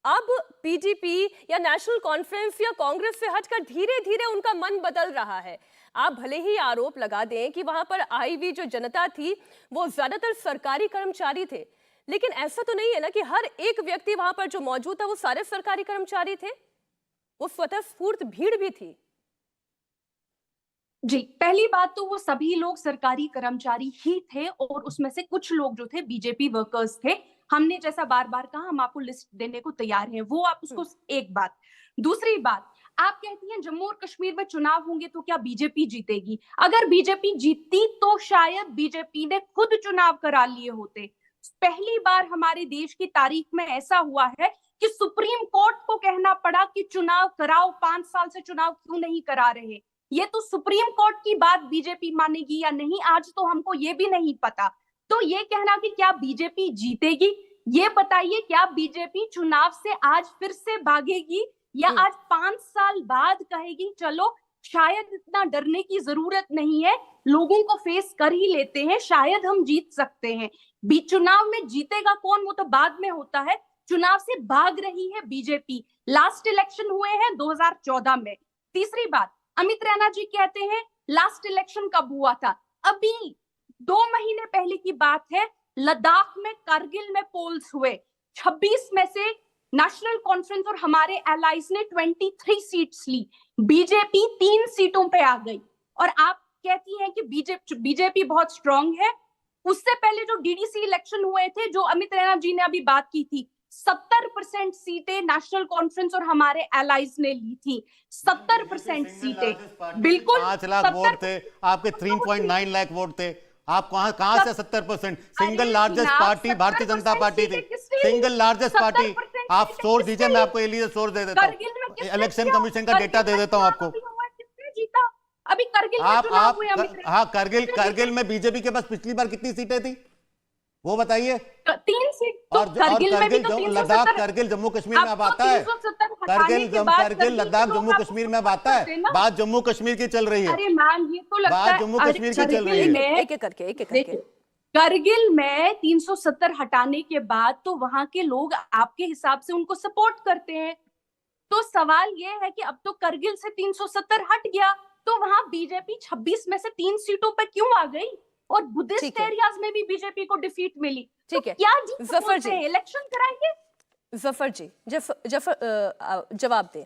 [SPEAKER 1] अब पीडीपी या नेशनल कॉन्फ्रेंस या कांग्रेस से हटकर धीरे धीरे उनका मन बदल रहा है? आप भले ही आरोप लगा दें कि वहां पर आई हुई जो जनता थी वो ज्यादातर सरकारी कर्मचारी थे, लेकिन ऐसा तो नहीं है ना कि हर एक व्यक्ति वहां पर जो मौजूद था वो सारे सरकारी कर्मचारी थे, वो स्वतःस्फूर्त भीड़ भी थी।
[SPEAKER 4] जी, पहली बात तो वो सभी लोग सरकारी कर्मचारी ही थे और उसमें से कुछ लोग जो थे बीजेपी वर्कर्स थे। हमने जैसा बार बार कहा, हम आपको लिस्ट देने को तैयार हैं, वो आप उसको एक बात। दूसरी बात, आप कहती हैं जम्मू और कश्मीर में चुनाव होंगे तो क्या बीजेपी जीतेगी? अगर बीजेपी जीतती तो शायद बीजेपी ने खुद चुनाव करा लिए होते। पहली बार हमारे देश की तारीख में ऐसा हुआ है कि सुप्रीम कोर्ट को कहना पड़ा कि चुनाव कराओ, 5 साल से चुनाव क्यों नहीं करा रहे। ये तो सुप्रीम कोर्ट की बात बीजेपी मानेगी या नहीं, आज तो हमको ये भी नहीं पता। तो ये कहना कि क्या बीजेपी जीतेगी, ये बताइए, क्या बीजेपी चुनाव से आज फिर से भागेगी या आज 5 साल बाद कहेगी चलो शायद इतना डरने की जरूरत नहीं है, लोगों को फेस कर ही लेते हैं, शायद हम जीत सकते हैं। चुनाव में जीतेगा कौन वो तो बाद में होता है, चुनाव से भाग रही है बीजेपी। लास्ट इलेक्शन हुए हैं 2014 में। तीसरी बात, अमित रैना जी कहते हैं लास्ट इलेक्शन कब हुआ था? अभी 2 महीने पहले की बात है, लद्दाख में, कारगिल में पोल्स हुए। 26 में से नेशनल कॉन्फ्रेंस और हमारे एलाइज ने 23 सीट्स ली, बीजेपी 3 सीटों पे आ गई। और आप कहती हैं कि बीजेपी बहुत स्ट्रांग है। उससे पहले जो डीडीसी इलेक्शन हुए थे, जो अमित रैना जी ने अभी बात की थी, 70% सीटें नेशनल कॉन्फ्रेंस और हमारे एलाइज ने ली थी। 70% सीटें, बिल्कुल
[SPEAKER 5] 5 लाख वोट थे, आपके 3.9 लाख वोट थे। आप कहां से 70%? Single largest party Bharatiya Janata party थी, सिंगल लार्जेस्ट पार्टी। आप सोर्स दीजिए, मैं आपको ये सोर्स दे देता हूँ, इलेक्शन कमीशन का डेटा दे देता हूँ आपको।
[SPEAKER 4] जीता अभी कारगिल में चुनाव हुए,
[SPEAKER 5] हाँ, कारगिल में बीजेपी के पास पिछली बार कितनी सीटें थी वो बताइए?
[SPEAKER 4] 3 सीट।
[SPEAKER 5] और लद्दाख, कारगिल, जम्मू कश्मीर में अब आता है। कारगिल, लद्दाख, जम्मू कश्मीर में अब आता है। बात जम्मू कश्मीर की चल रही है।
[SPEAKER 4] अरे मैम, ये तो लगता है
[SPEAKER 5] बात जम्मू कश्मीर की चल रही है।
[SPEAKER 1] एक एक करके।
[SPEAKER 4] कारगिल में 370 हटाने के बाद तो वहां के लोग आपके हिसाब से उनको सपोर्ट करते हैं। तो सवाल ये है कि अब तो कारगिल से 370 हट गया, तो वहां बीजेपी 26 में से 3 सीटों पे क्यों आ गई? और बुद्धिस्ट एरियाज में भी बीजेपी को डिफीट मिली।
[SPEAKER 1] ठीक है,
[SPEAKER 4] क्या
[SPEAKER 1] जफर जी
[SPEAKER 4] इलेक्शन कराएंगे?
[SPEAKER 1] जफर जी जवाब दें।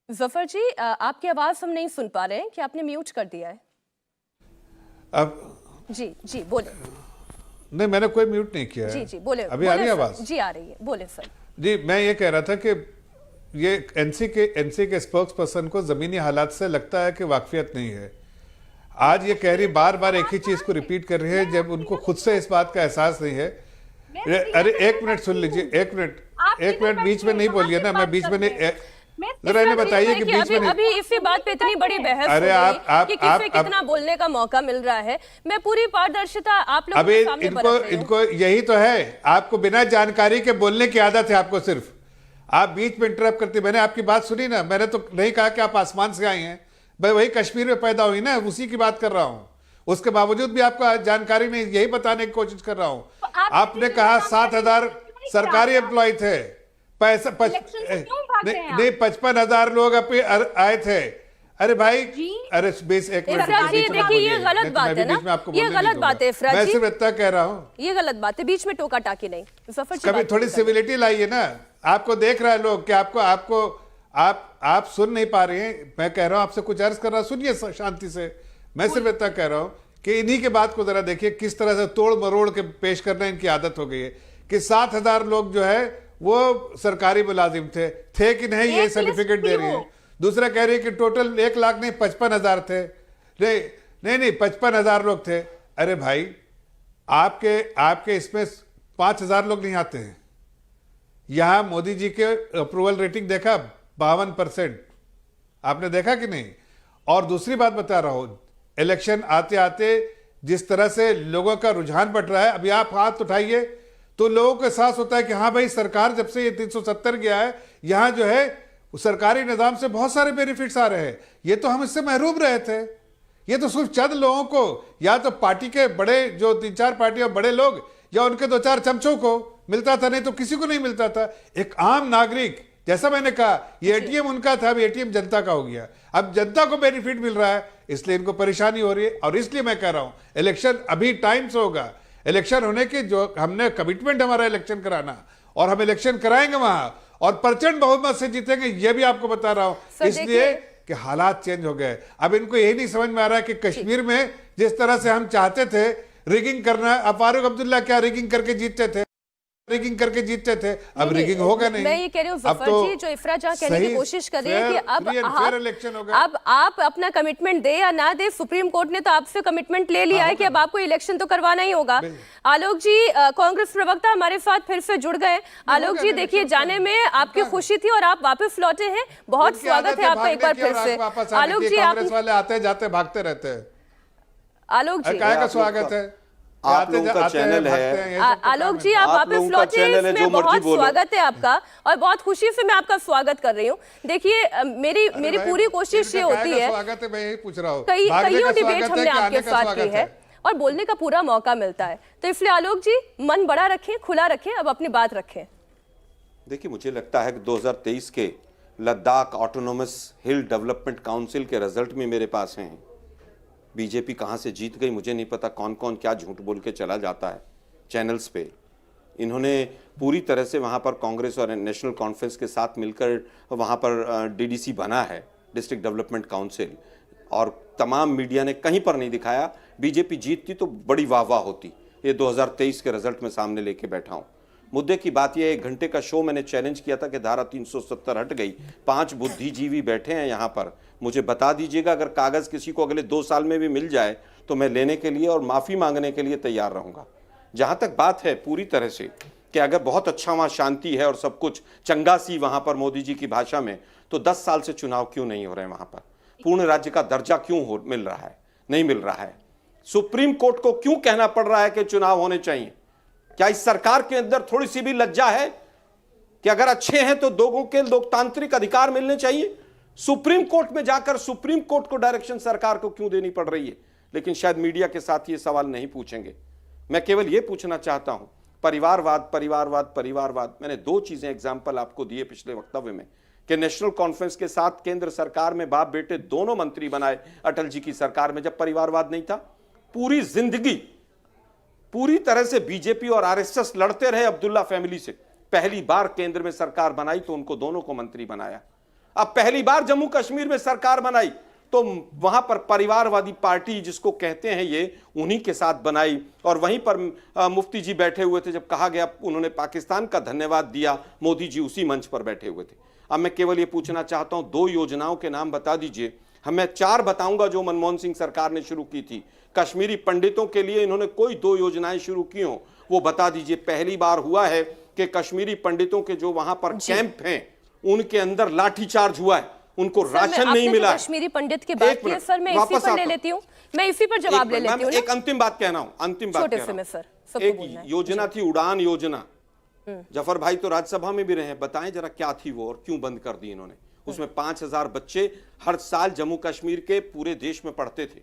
[SPEAKER 1] जफर जी, आपकी आवाज हम नहीं सुन पा रहे हैं कि आपने म्यूट कर दिया है।
[SPEAKER 7] अब
[SPEAKER 1] जी बोले।
[SPEAKER 7] नहीं, मैंने कोई म्यूट नहीं किया है।
[SPEAKER 1] जी बोले।
[SPEAKER 7] अभी आ रही है आवाज?
[SPEAKER 1] जी आ रही है, बोले सर।
[SPEAKER 7] जी, मैं ये कह रहा था कि ये एनसी के स्पोक्स पर्सन को जमीनी हालात से लगता है कि वाकफियत नहीं है। आज ये कह रही बार बार एक ही चीज को रिपीट कर रही है, जब उनको खुद से इस बात का एहसास नहीं है। अरे एक मिनट सुन लीजिए, एक मिनट बीच में नहीं बोलिए ना, मैं बीच में नहीं। जरा इन्हें बताइए कि बीच में
[SPEAKER 1] अभी इसी बात पे इतनी बड़ी बहस हो रही कि किसे कितना बोलने का मौका मिल रहा है। मैं पूरी पारदर्शिता आप लोगों के सामने बरत रही हूं।
[SPEAKER 7] इनको यही तो है, आपको बिना जानकारी के बोलने की आदत है। आपको सिर्फ आप बीच में इंटरप्ट करती। मैंने आपकी बात सुनी ना, मैंने तो नहीं कहा कि आप आसमान से आई हैं, भाई वही कश्मीर में पैदा हुई ना, उसी की बात कर रहा हूं। उसके बावजूद भी आपको जानकारी नहीं, यही बताने की कोशिश कर रहा हूं। आपने कहा 7,000 सरकारी एम्प्लॉय थे, पैसा नहीं 55,000 लोग आए थे। अरे भाई, अरे बेस एक मिनट,
[SPEAKER 1] देखिए ये गलत बात है ना, ये गलत बात है।
[SPEAKER 7] मैं सिर्फ इतना कह रहा हूँ,
[SPEAKER 1] ये गलत बात है, बीच में टोका टाकी नहीं।
[SPEAKER 7] कभी थोड़ी सिविलिटी लाइए ना। आपको देख रहा है लोग कि आप सुन नहीं पा रहे हैं। मैं कह रहा हूँ आपसे कुछ अर्ज कर रहा, सुनिए शांति से। मैं सिर्फ इतना कह रहा हूँ कि इन्हीं के बात को जरा देखिए, किस तरह से तोड़ मरोड़ के पेश करना इनकी आदत हो गई है कि 7,000 लोग जो है वो सरकारी मुलाजिम थे कि नहीं, ये सर्टिफिकेट दे रही है। दूसरा कह रही है कि टोटल 1 लाख नहीं 55,000 थे। नहीं 55,000 लोग थे। अरे भाई, आपके इसमें 5,000 लोग नहीं आते हैं। यहां मोदी जी के अप्रूवल रेटिंग देखा 52%, आपने देखा कि नहीं? और दूसरी बात बता रहा हूं, इलेक्शन आते आते जिस तरह से लोगों का रुझान बढ़ रहा है, अभी आप हाथ उठाइए तो लोगों को एहसास होता है कि हाँ भाई, सरकार जब से ये 370 गया है, यहां जो है सरकारी निजाम से बहुत सारे बेनिफिट्स आ रहे हैं। ये तो हम इससे महरूम रहे थे। ये तो सिर्फ चंद लोगों को, या तो पार्टी के बड़े जो 3-4 पार्टियां बड़े लोग, या उनके 2-4 चमचों को मिलता था, नहीं तो किसी को नहीं मिलता था। एक आम नागरिक, जैसा मैंने कहा, ये एटीएम उनका था, अब एटीएम जनता का हो गया। अब जनता को बेनिफिट मिल रहा है, इसलिए इनको परेशानी हो रही है। और इसलिए मैं कह रहा हूं, इलेक्शन अभी टाइम से होगा। इलेक्शन होने की जो हमने कमिटमेंट हमारा इलेक्शन कराना, और हम इलेक्शन कराएंगे वहां, और प्रचंड बहुमत से जीतेंगे, ये भी आपको बता रहा हूं। इसलिए कि हालात चेंज हो गए। अब इनको यही नहीं समझ में आ रहा है कि कश्मीर में जिस तरह से हम चाहते थे रिगिंग करना, अब फारूक अब्दुल्ला क्या रिगिंग करके जीतते थे, अब रिगिंग होगा नहीं।
[SPEAKER 1] मैं ये कह रही हूँ जफर जी, जो इफ्रा जहां कहने की कोशिश कर रही है कि अब आप अपना कमिटमेंट दे या ना दे, सुप्रीम कोर्ट ने तो आपसे कमिटमेंट ले लिया है कि अब आपको इलेक्शन तो करवाना ही होगा। आलोक जी, कांग्रेस प्रवक्ता हमारे साथ फिर से जुड़ गए। आलोक जी, देखिए, जाने में आपकी खुशी थी और आप वापस लौटे हैं, बहुत स्वागत है आपका एक बार फिर से। आलोक जी, आप
[SPEAKER 7] वाले आते जाते भागते रहते हैं।
[SPEAKER 1] आलोक जी,
[SPEAKER 7] का स्वागत है,
[SPEAKER 6] आप लोगों का चैनल है।
[SPEAKER 1] आलोक जी, आप वापस लौटे, इसमें बहुत स्वागत है आपका, और बहुत खुशी से मैं आपका स्वागत कर रही हूँ। देखिए, मेरी पूरी कोशिश ये होती है,
[SPEAKER 7] स्वागत है, मैं यही पूछ रहा हूँ,
[SPEAKER 1] कईयों डिबेट हमने आपके साथ की है, और बोलने का पूरा मौका मिलता है। तो इसलिए आलोक जी मन बड़ा रखें, खुला रखें, अब अपनी बात रखें।
[SPEAKER 6] देखिए, मुझे लगता है कि 2023 के लद्दाख ऑटोनोमस हिल डेवलपमेंट काउंसिल के रिजल्ट में मेरे पास हैं। बीजेपी कहाँ से जीत गई मुझे नहीं पता, कौन कौन क्या झूठ बोल के चला जाता है चैनल्स पे। इन्होंने पूरी तरह से वहाँ पर कांग्रेस और नेशनल कॉन्फ्रेंस के साथ मिलकर वहाँ पर डीडीसी बना है, डिस्ट्रिक्ट डेवलपमेंट काउंसिल, और तमाम मीडिया ने कहीं पर नहीं दिखाया। बीजेपी जीतती तो बड़ी वाह होती। ये 2023 के रिजल्ट में सामने लेके बैठा हूँ। मुद्दे की बात यह है, 1 घंटे का शो मैंने चैलेंज किया था कि धारा 370 हट गई, 5 बुद्धिजीवी बैठे हैं यहाँ पर, मुझे बता दीजिएगा अगर कागज किसी को अगले 2 साल में भी मिल जाए तो मैं लेने के लिए और माफी मांगने के लिए तैयार रहूंगा। जहां तक बात है पूरी तरह से कि अगर बहुत अच्छा वहां शांति है और सब कुछ चंगा सी वहां पर मोदी जी की भाषा में, तो 10 साल से चुनाव क्यों नहीं हो रहे हैं वहां पर? पूर्ण राज्य का दर्जा क्यों मिल रहा है? नहीं मिल रहा है। सुप्रीम कोर्ट को क्यों कहना पड़ रहा है कि चुनाव होने चाहिए? क्या इस सरकार के अंदर थोड़ी सी भी लज्जा है कि अगर अच्छे हैं तो लोगों के लोकतांत्रिक अधिकार मिलने चाहिए? सुप्रीम कोर्ट में जाकर सुप्रीम कोर्ट को डायरेक्शन सरकार को क्यों देनी पड़ रही है? लेकिन शायद मीडिया के साथ ये सवाल नहीं पूछेंगे। मैं केवल ये पूछना चाहता हूं, परिवारवाद परिवारवाद परिवारवाद, मैंने 2 चीजें एग्जाम्पल आपको दिए पिछले वक्तव्य में कि नेशनल कॉन्फ्रेंस के साथ केंद्र सरकार में बाप बेटे दोनों मंत्री बनाए अटल जी की सरकार में, जब परिवारवाद नहीं था। पूरी जिंदगी पूरी तरह से बीजेपी और आरएसएस लड़ते रहे अब्दुल्ला फैमिली से। पहली बार केंद्र में सरकार बनाई तो उनको दोनों को मंत्री बनाया। अब पहली बार जम्मू कश्मीर में सरकार बनाई तो वहां पर परिवारवादी पार्टी जिसको कहते हैं ये, उन्हीं के साथ बनाई। और वहीं पर मुफ्ती जी बैठे हुए थे, जब कहा गया उन्होंने पाकिस्तान का धन्यवाद दिया, मोदी जी उसी मंच पर बैठे हुए थे। अब मैं केवल ये पूछना चाहता हूं, 2 योजनाओं के नाम बता दीजिए। मैं 4 बताऊंगा जो मनमोहन सिंह सरकार ने शुरू की थी। कश्मीरी पंडितों के लिए इन्होंने कोई 2 योजनाएं शुरू की हो वो बता दीजिए। पहली बार हुआ है कि कश्मीरी पंडितों के जो वहां पर कैंप हैं उनके अंदर लाठीचार्ज हुआ है, उनको राशन नहीं मिला।
[SPEAKER 1] कश्मीरी पंडित की बात की है सर, मैं इसी पर ले लेती हूँ, मैं इसी पर जवाब ले लेती हूँ।
[SPEAKER 6] एक अंतिम बात कहना हूं, अंतिम बात कहना हूं सर। एक योजना थी उड़ान योजना, जफर भाई तो राज्यसभा में भी रहे, बताएं जरा क्या थी वो और क्यों बंद कर दी इन्होंने? उसमें 5000 बच्चे हर साल जम्मू कश्मीर के पूरे देश में पढ़ते थे।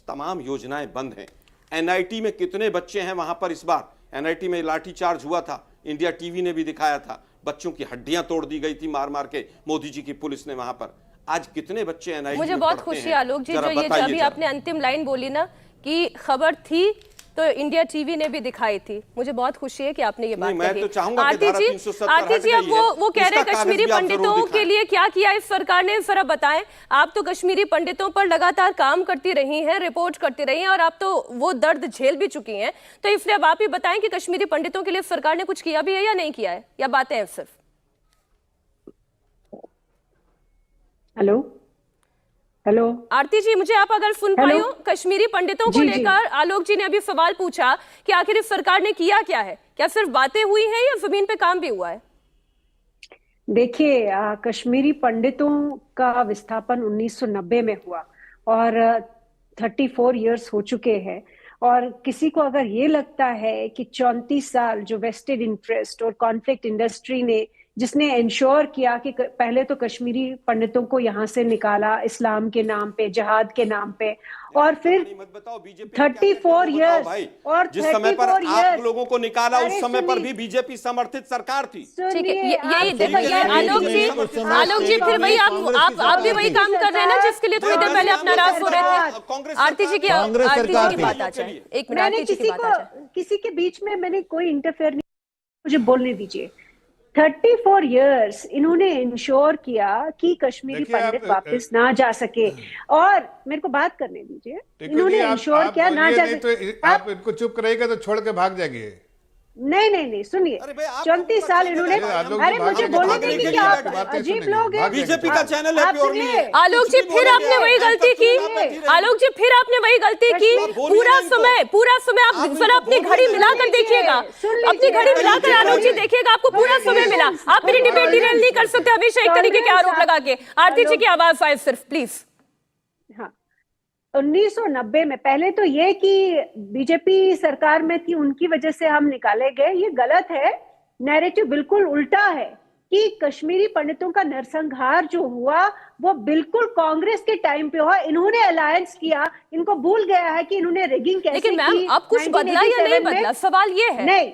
[SPEAKER 6] तमाम योजनाएं बंद हैं। एनआईटी में कितने बच्चे हैं वहां पर? इस बार एनआईटी में लाठीचार्ज हुआ था, इंडिया टीवी ने भी दिखाया था, बच्चों की हड्डियां तोड़ दी गई थी मार मार के मोदी जी की पुलिस ने वहां पर। आज कितने बच्चे एनआईटी में
[SPEAKER 1] मुझे बहुत खुशी है आलोक जी, जो ये अभी आपने अंतिम लाइन बोली ना कि खबर थी तो इंडिया टीवी ने भी दिखाई थी, मुझे बहुत खुशी है कि आपने ये बात कही।
[SPEAKER 6] मैं तो चाहूंगा कि
[SPEAKER 1] आरती जी अब वो कह रहे हैं कश्मीरी पंडितों के लिए क्या किया इस सरकार ने, जरा बताएं। आप तो कश्मीरी पंडितों पर लगातार काम करती रही हैं, रिपोर्ट करती रही हैं, और आप तो वो दर्द झेल भी चुकी हैं, तो इसलिए अब आप ही बताएं कि कश्मीरी पंडितों के लिए सरकार ने कुछ किया भी है या नहीं किया है, या बातें हैं सिर्फ?
[SPEAKER 3] हेलो
[SPEAKER 1] आरती जी, मुझे आप अगर सुन पाई हो, कश्मीरी पंडितों को लेकर आलोक जी ने अभी सवाल पूछा कि आखिर इस सरकार ने किया क्या है, क्या सिर्फ बातें हुई हैं या जमीन पे काम भी हुआ है?
[SPEAKER 3] देखिए, कश्मीरी पंडितों का विस्थापन 1990 में हुआ और 34 इयर्स हो चुके हैं। और किसी को अगर ये लगता है कि 34 साल जो वेस्टेड इंटरेस्ट और कॉन्फ्लिक्ट इंडस्ट्री ने जिसने इंश्योर किया कि पहले तो कश्मीरी पंडितों को यहाँ से निकाला इस्लाम के नाम पे, जिहाद के नाम पे, और फिर 34 इयर्स और
[SPEAKER 6] जिस समय पर आप लोगों को निकाला उस समय पर भी बीजेपी समर्थित सरकार थी।
[SPEAKER 1] ठीक है, ये देखो, ये आलोक जी फिर वही आप भी वही काम कर रहे हैं ना जिसके लिए थोड़ी देर पहले आप नाराज हो रहे थे। आरती जी की बात आ जाए, एक मिनट, आरती जी की बात आ जाए।
[SPEAKER 3] किसी के बीच में मैंने कोई इंटरफेयर नहीं, मुझे बोलने दीजिए। 34 इयर्स इन्होंने इंश्योर किया कि कश्मीरी पंडित वापस ना जा सके, और मेरे को बात करने दीजिए। इन्होंने इंश्योर किया ना जा सके।
[SPEAKER 7] आप इनको चुप करेगा तो छोड़ के भाग जाएंगे।
[SPEAKER 3] नहीं सुनिए, 34 साल इन्होंने, अरे मुझे बोलने देंगे कि आप अजीब लोग हैं।
[SPEAKER 6] बीजेपी का चैनल है प्योरली।
[SPEAKER 1] आलोक जी फिर आपने वही गलती की, आलोक जी फिर आपने वही गलती की। पूरा समय आप जरा अपनी घड़ी मिलाकर देखिएगा, अपनी घड़ी मिलाकर आलोक जी देखिएगा, आपको पूरा समय मिला। आप मेरी डिबेट डिरेल नहीं कर सकते हमेशा एक तरीके के आरोप लगा के। आरती जी की आवाज आए सिर्फ, प्लीज।
[SPEAKER 3] हाँ, 1990 में पहले तो ये कि बीजेपी सरकार में थी उनकी वजह से हम निकाले गए, ये गलत है। नैरेटिव बिल्कुल उल्टा है कि कश्मीरी पंडितों का नरसंहार जो हुआ वो बिल्कुल कांग्रेस के टाइम पे हुआ। इन्होंने अलायंस किया, इनको भूल गया है कि इन्होंने रिगिंग कैसे की।
[SPEAKER 1] लेकिन मैम अब कुछ बदला या नहीं बदला, सवाल ये है।
[SPEAKER 3] नहीं,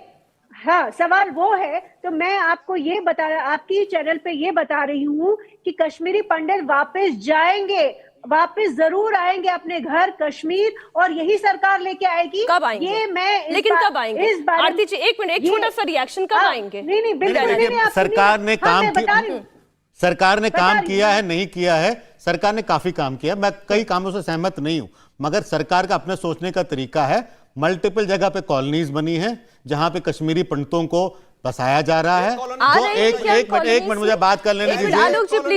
[SPEAKER 3] हाँ सवाल वो है। तो मैं आपको ये आपकी चैनल पे ये बता रही हूँ कि कश्मीरी पंडित वापस जाएंगे, वापस जरूर आएंगे अपने घर कश्मीर, और यही सरकार लेके आएगी।
[SPEAKER 1] कब आएंगे?
[SPEAKER 3] ये मैं
[SPEAKER 1] लेकिन कब आएंगे?
[SPEAKER 3] इस बारे
[SPEAKER 1] आरती जी एक मिनट, एक छोटा सा रिएक्शन, कब आएंगे?
[SPEAKER 3] नहीं बिल्कुल नहीं।
[SPEAKER 5] सरकार ने काम किया, सरकार ने काम किया है, नहीं किया है, सरकार ने काफी काम किया। मैं कई कामों से सहमत नहीं हूं, मगर सरकार का अपने सोचने का तरीका है। मल्टीपल जगह पे कॉलोनीज बनी है जहां पे कश्मीरी पंडितों को बसाया जा रहा है। जो एक मिनट मुझे बात करने दीजिए,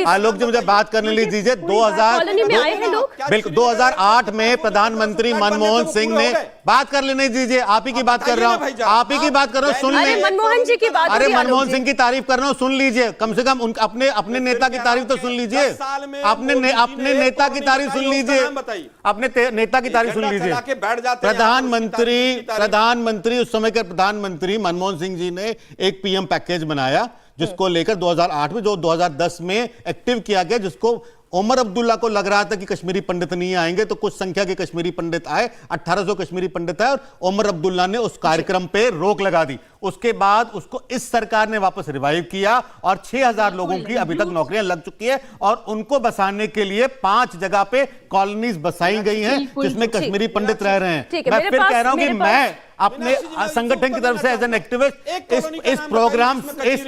[SPEAKER 5] आलोक जी मुझे बात करने लीजिए। 2008 में प्रधानमंत्री मनमोहन सिंह ने, बात कर लेने दीजिए, आप ही की बात कर रहा हूं, आप ही की बात कर रहा हूं, सुन लीजिए।
[SPEAKER 1] मनमोहन जी की बात,
[SPEAKER 5] अरे मनमोहन सिंह की तारीफ कर रहा हूं, सुन लीजिए, कम से कम अपने नेता की तारीफ तो सुन लीजिए, अपने नेता की तारीफ सुन लीजिए, अपने नेता की तारीफ सुन लीजिए। प्रधानमंत्री उस समय के प्रधानमंत्री मनमोहन सिंह जी ने एक पीएम पैकेज बनाया जिसको लेकर 2008 में, जो 2010 में एक्टिव किया गया, जिसको उमर अब्दुल्ला को लग रहा था कि कश्मीरी पंडित नहीं आएंगे, तो कुछ संख्या के कश्मीरी पंडित आए, 1800 कश्मीरी पंडित आए, और उमर अब्दुल्ला ने उस कार्यक्रम पे रोक लगा दी। उसके बाद उसको इस सरकार ने वापस रिवाइव किया और 6000 लोगों की अभी तक नौकरियां लग चुकी है, और उनको बसाने के लिए 5 जगह पे कॉलोनीज बसाई गई हैं जिसमें कश्मीरी पंडित रह रहे हैं। मैं फिर कह रहा हूं कि मैं अपने संगठन की तरफ से एज एन एक्टिविस्ट इस प्रोग्राम इस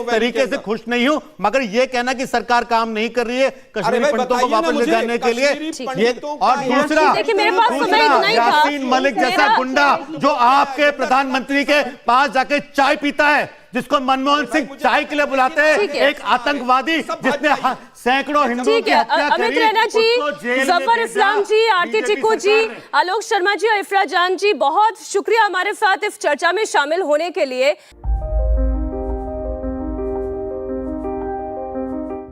[SPEAKER 5] तरीके से खुश नहीं हूं, मगर यह कहना कि सरकार काम नहीं कर रही है कश्मीरी पंडितों को वापस ले जाने के लिए, ये। और दूसरा, यासीन मलिक जैसा गुंडा जो आपके प्रधानमंत्री के पास जाके चाय पीता है, जिसको मनमोहन सिंह चाय के लिए बुलाते हैं, एक आतंकवादी जिसने सैकड़ों हिंदुओं की हत्या करी,
[SPEAKER 1] अमित रैना जी, जफर इस्लाम जी, आरती टिक्कू जी, आलोक शर्मा जी और इफ्रा जान जी, बहुत शुक्रिया हमारे साथ इस चर्चा में शामिल होने के लिए।